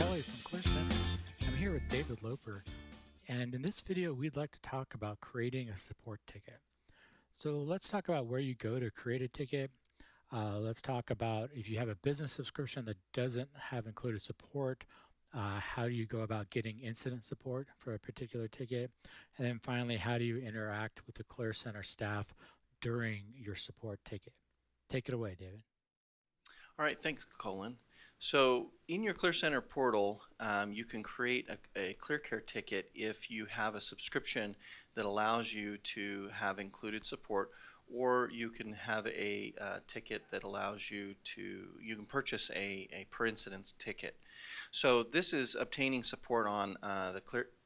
Kelly from ClearOS. I'm here with David Loper, and in this video, we'd like to talk about creating a support ticket. So let's talk about where you go to create a ticket. Let's talk about if you have a business subscription that doesn't have included support, how do you go about getting incident support for a particular ticket? And then finally, how do you interact with the Clear Center staff during your support ticket? Take it away, David. All right, thanks, Colin. So in your ClearCenter portal, you can create a ClearCare ticket if you have a subscription that allows you to have included support, or you can have a ticket that allows you can purchase a per incidence ticket. So this is obtaining support on the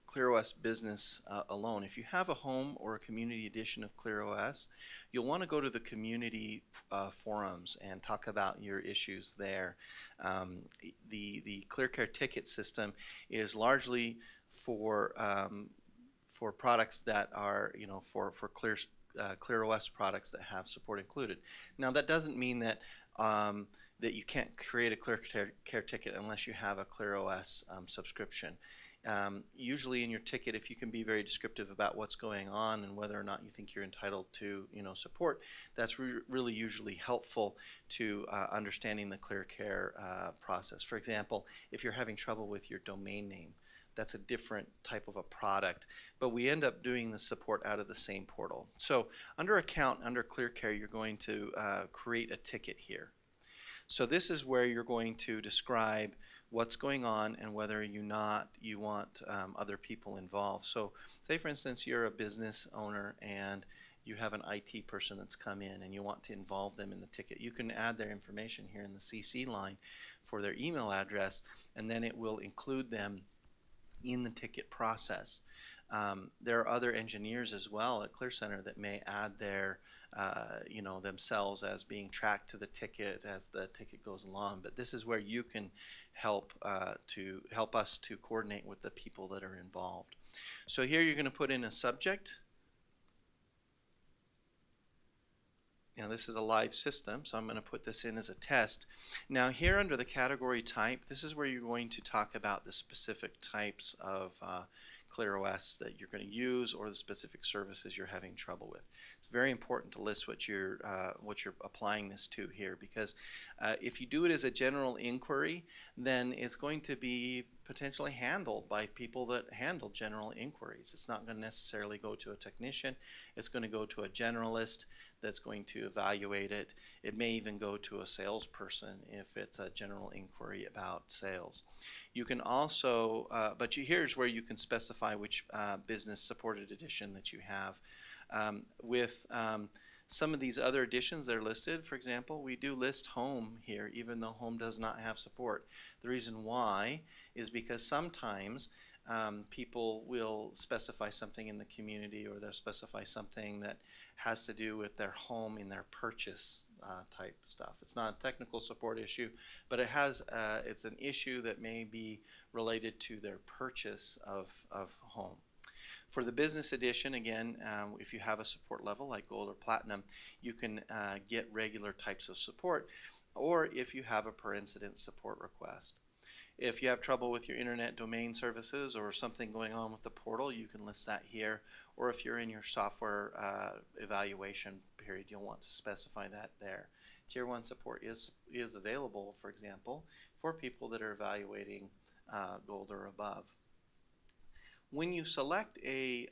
ClearOS business alone. If you have a home or a community edition of ClearOS, you'll want to go to the community forums and talk about your issues there. Um, the ClearCare ticket system is largely for products that are, for ClearOS products that have support included. Now that doesn't mean that you can't create a ClearCare ticket unless you have a ClearOS subscription. Usually in your ticket, if you can be very descriptive about what's going on and whether or not you think you're entitled to, support, that's really usually helpful to understanding the ClearCare process. For example, if you're having trouble with your domain name, that's a different type of a product, but we end up doing the support out of the same portal. So under account, under ClearCare, you're going to create a ticket here. So this is where you're going to describe what's going on and whether you want other people involved. So say for instance you're a business owner and you have an IT person that's come in and you want to involve them in the ticket. You can add their information here in the CC line for their email address, and then it will include them in the ticket process. There are other engineers as well at ClearCenter that may add themselves as being tracked to the ticket as the ticket goes along. But this is where you can help us to coordinate with the people that are involved. So here you're going to put in a subject. Now this is a live system, so I'm going to put this in as a test. Now here under the category type, this is where you're going to talk about the specific types of ClearOS that you're going to use or the specific services you're having trouble with. It's very important to list what you're applying this to here, because if you do it as a general inquiry, then it's going to be potentially handled by people that handle general inquiries. It's not going to necessarily go to a technician. It's going to go to a generalist that's going to evaluate it. It may even go to a salesperson if it's a general inquiry about sales. You can also, here's where you can specify which business supported edition that you have. With some of these other editions that are listed, for example, we do list home here, even though home does not have support. The reason why is because sometimes people will specify something in the community, or they'll specify something that has to do with their home in their purchase type stuff. It's not a technical support issue, but it's an issue that may be related to their purchase of home. For the business edition, again, if you have a support level like gold or platinum, you can get regular types of support, or if you have a per incident support request. If you have trouble with your internet domain services or something going on with the portal, you can list that here. Or if you're in your software evaluation period, you'll want to specify that there. Tier 1 support is available, for example, for people that are evaluating gold or above. When you select a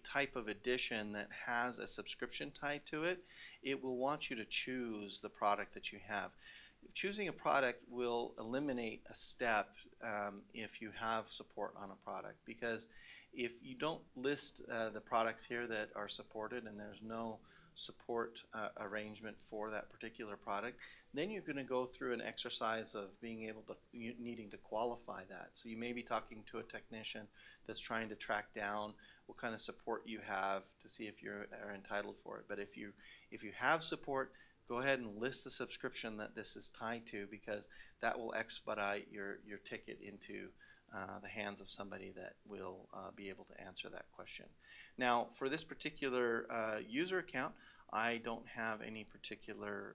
type of edition that has a subscription tied to it, it will want you to choose the product that you have. Choosing a product will eliminate a step if you have support on a product, because if you don't list the products here that are supported and there's no support arrangement for that particular product, then you're going to go through an exercise of needing to qualify that. So you may be talking to a technician that's trying to track down what kind of support you have to see if you are entitled for it. But if you have support, go ahead and list the subscription that this is tied to, because that will expedite your ticket into the hands of somebody that will be able to answer that question. Now, for this particular user account, I don't have any particular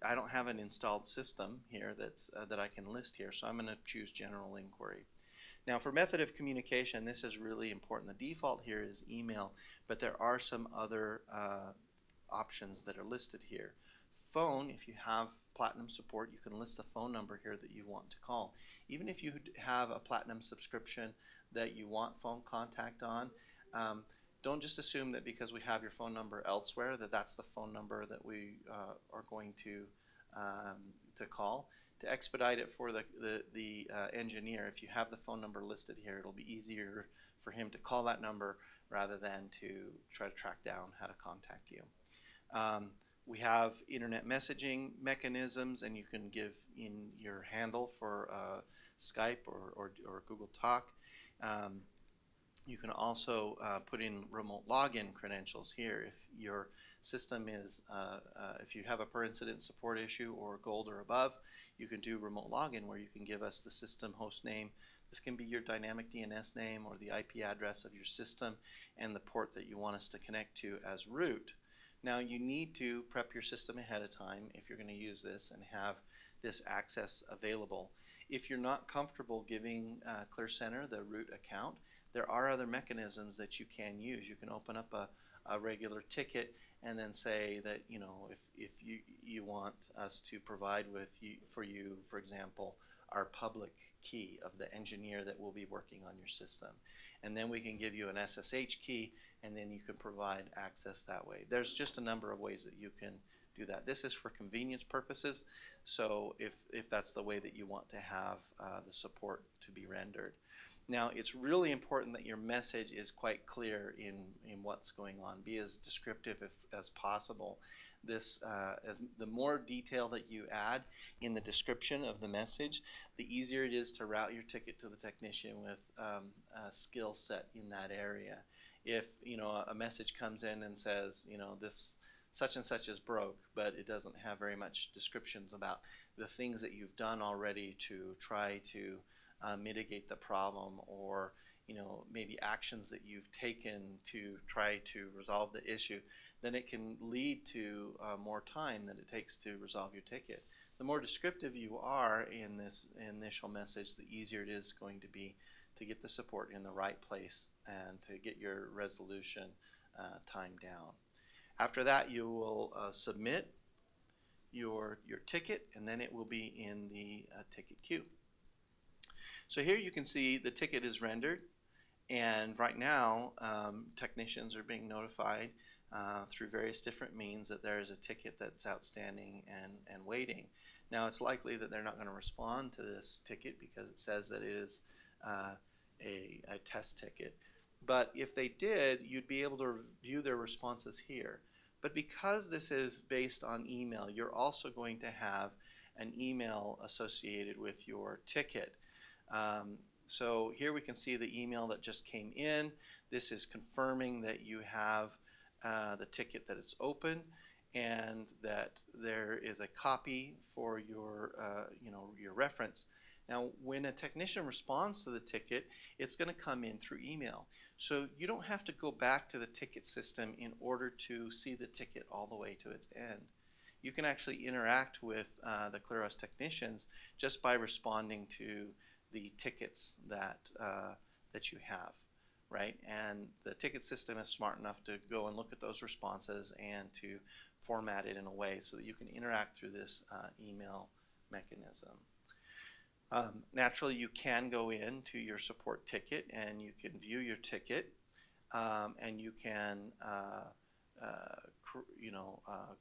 I don't have an installed system here that I can list here, so I'm going to choose general inquiry. Now for method of communication, this is really important. The default here is email, but there are some other options that are listed here. Phone, if you have Platinum support, you can list the phone number here that you want to call. Even if you have a Platinum subscription that you want phone contact on, um, don't just assume that because we have your phone number elsewhere that that's the phone number that we are going to call. To expedite it for the engineer, if you have the phone number listed here, it'll be easier for him to call that number rather than to try to track down how to contact you. Um, we have internet messaging mechanisms, and you can give in your handle for Skype or Google Talk. Um, you can also put in remote login credentials here. If your system is, if you have a per incident support issue or gold or above, you can do remote login where you can give us the system host name. This can be your dynamic DNS name or the IP address of your system and the port that you want us to connect to as root. Now you need to prep your system ahead of time if you're going to use this and have this access available. If you're not comfortable giving ClearCenter the root account, there are other mechanisms that you can use. You can open up a regular ticket and then say that, you know, if you want us to provide for you, for example, our public key of the engineer that will be working on your system. And then we can give you an SSH key, and then you can provide access that way. There's just a number of ways that you can do that. This is for convenience purposes, so if that's the way that you want to have the support to be rendered. Now, it's really important that your message is quite clear in what's going on. Be as descriptive as possible. As the more detail that you add in the description of the message, the easier it is to route your ticket to the technician with a skill set in that area. If a message comes in and says, this such and such is broke, but it doesn't have very much descriptions about the things that you've done already to try to mitigate the problem, or maybe actions that you've taken to try to resolve the issue, then it can lead to more time that it takes to resolve your ticket. The more descriptive you are in this initial message, the easier it is going to be to get the support in the right place and to get your resolution time down. After that, you will submit your ticket, and then it will be in the ticket queue. So here you can see the ticket is rendered, and right now technicians are being notified through various different means that there is a ticket that's outstanding and waiting. Now it's likely that they're not going to respond to this ticket because it says that it is a test ticket. But if they did, you'd be able to view their responses here. But because this is based on email, you're also going to have an email associated with your ticket. So here we can see the email that just came in. This is confirming that you have the ticket, that it's open, and that there is a copy for your reference. Now, when a technician responds to the ticket, it's going to come in through email. So you don't have to go back to the ticket system in order to see the ticket all the way to its end. You can actually interact with the ClearOS technicians just by responding to the tickets that you have, right? And the ticket system is smart enough to go and look at those responses and to format it in a way so that you can interact through this email mechanism. Naturally, you can go into your support ticket and you can view your ticket, and you can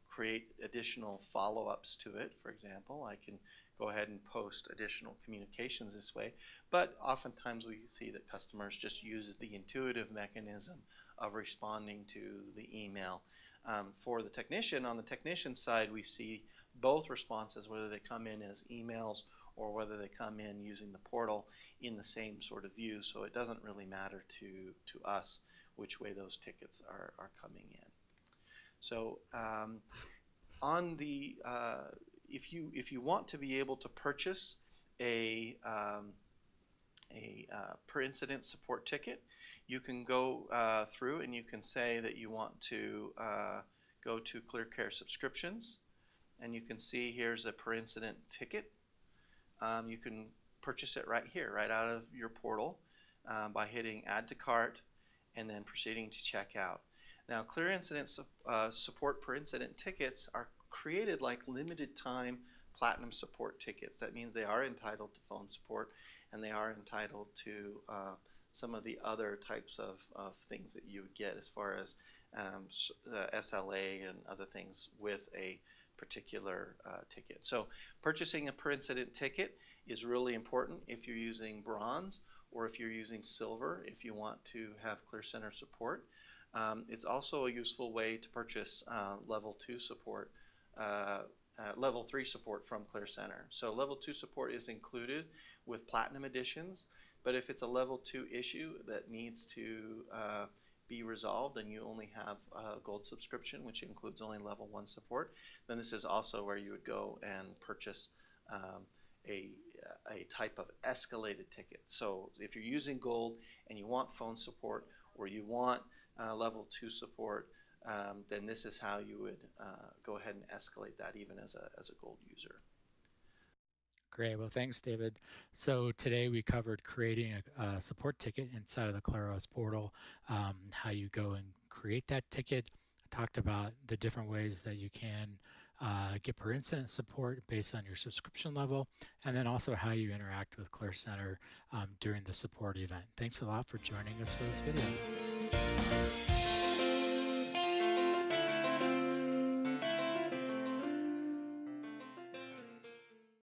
create additional follow-ups to it. For example, I can go ahead and post additional communications this way, but oftentimes we see that customers just use the intuitive mechanism of responding to the email. For the technician, on the technician side, we see both responses, whether they come in as emails or whether they come in using the portal in the same sort of view, so it doesn't really matter to us which way those tickets are coming in. So on the if you want to be able to purchase a per incident support ticket, you can go through and you can say that you want to go to ClearCare subscriptions, and you can see here's a per incident ticket. You can purchase it right here, right out of your portal by hitting add to cart and then proceeding to check out. Now, clear incident support per incident tickets are created like limited time platinum support tickets. That means they are entitled to phone support and they are entitled to some of the other types of things that you would get as far as SLA and other things with a particular ticket. So purchasing a per incident ticket is really important if you're using bronze or if you're using silver if you want to have ClearCenter support. It's also a useful way to purchase level 2 support, level 3 support from ClearCenter. So level 2 support is included with Platinum editions, but if it's a level 2 issue that needs to be resolved and you only have a gold subscription, which includes only level 1 support, then this is also where you would go and purchase a, a type of escalated ticket. So if you're using gold and you want phone support or you want level 2 support, then this is how you would go ahead and escalate that even as a gold user. Great. Well, thanks, David. So today we covered creating a support ticket inside of the ClearOS portal, how you go and create that ticket. I talked about the different ways that you can get per incident support based on your subscription level, and then also how you interact with ClearCenter during the support event. Thanks a lot for joining us for this video.